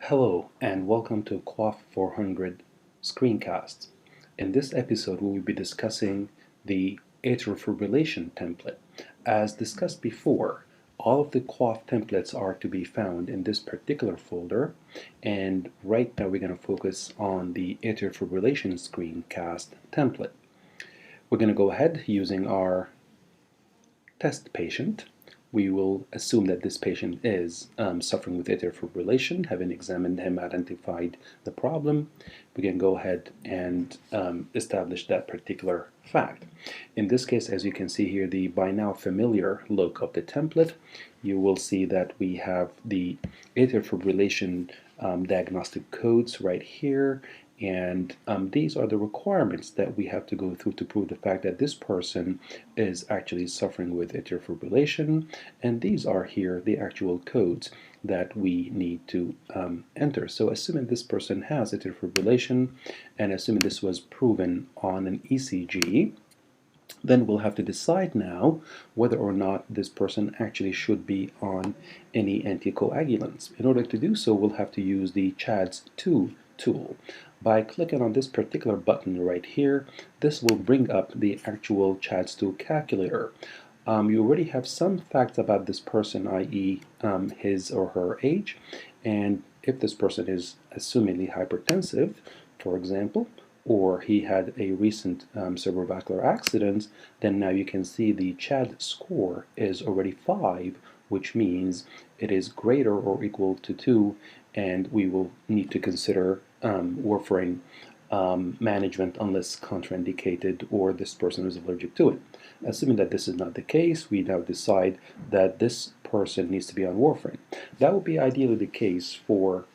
Hello and welcome to QuAF 400 screencast. In this episode, we will be discussing the atrial fibrillation template. As discussed before, all of the QuAF templates are to be found in this particular folder, and right now we're going to focus on the atrial fibrillation screencast template. We're going to go ahead using our test patient. We will assume that this patient is suffering with atrial fibrillation. Having examined him, identified the problem, we can go ahead and establish that particular fact. In this case, as you can see here, the by now familiar look of the template, you will see that we have the atrial fibrillation diagnostic codes right here, and these are the requirements that we have to go through to prove the fact that this person is actually suffering with atrial fibrillation. And these are here the actual codes that we need to enter. So assuming this person has atrial fibrillation and assuming this was proven on an ECG, then we'll have to decide now whether or not this person actually should be on any anticoagulants. In order to do so, we'll have to use the CHADS2 tool. By clicking on this particular button right here, this will bring up the actual CHADS2 calculator. You already have some facts about this person, i.e. His or her age, and if this person is assumingly hypertensive, for example, or he had a recent cerebrovascular accident, then now you can see the CHAD score is already 5, which means it is greater or equal to 2, and we will need to consider warfarin management unless contraindicated or this person is allergic to it. Assuming that this is not the case, we now decide that this person needs to be on warfarin. That would be ideally the case for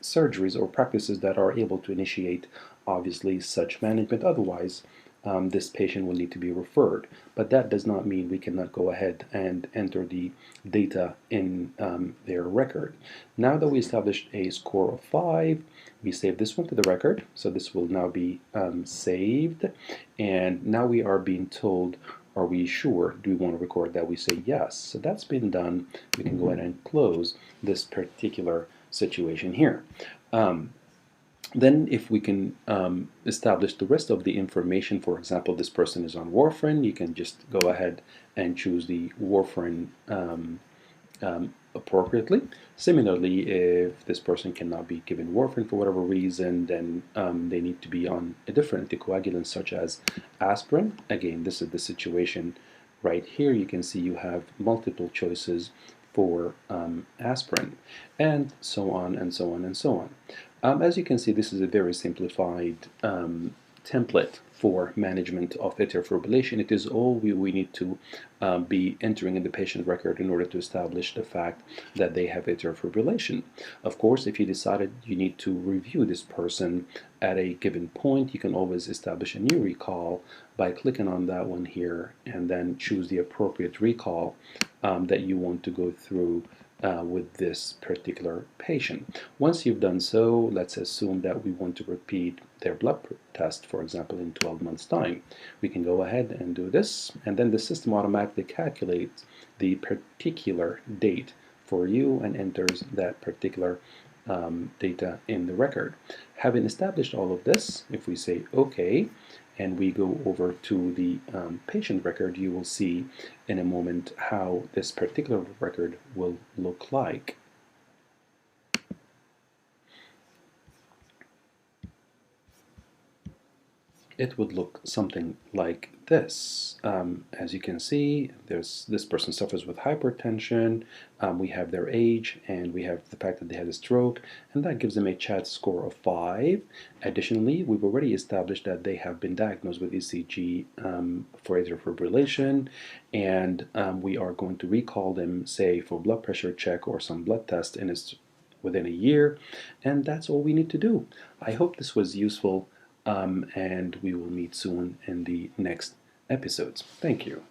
surgeries or practices that are able to initiate obviously such management. Otherwise, this patient will need to be referred. But that does not mean we cannot go ahead and enter the data in their record. Now that we established a score of 5, we save this one to the record. So this will now be saved. And now we are being told, are we sure? Do we want to record that? We say yes. So that's been done. We can go ahead and close this particular situation here. Then if we can establish the rest of the information, for example, this person is on warfarin, you can just go ahead and choose the warfarin appropriately. Similarly, if this person cannot be given warfarin for whatever reason, then they need to be on a different anticoagulant such as aspirin. Again, this is the situation right here. You can see you have multiple choices for aspirin, and so on and so on and so on. As you can see, this is a very simplified template for management of atrial fibrillation. It is all we need to be entering in the patient record in order to establish the fact that they have atrial fibrillation. Of course, if you decided you need to review this person at a given point, you can always establish a new recall by clicking on that one here and then choose the appropriate recall that you want to go through with this particular patient. Once you've done so, let's assume that we want to repeat their blood test, for example, in 12 months' time. We can go ahead and do this, and then the system automatically calculates the particular date for you and enters that particular data in the record. Having established all of this, if we say OK, and we go over to the patient record, you will see in a moment how this particular record will look like. It would look something like this. As you can see, this person suffers with hypertension, we have their age, and we have the fact that they had a stroke, and that gives them a CHAD score of 5. Additionally, we've already established that they have been diagnosed with ECG for atrial fibrillation, and we are going to recall them, say, for blood pressure check or some blood test within a year, and that's all we need to do. I hope this was useful. And we will meet soon in the next episodes. Thank you.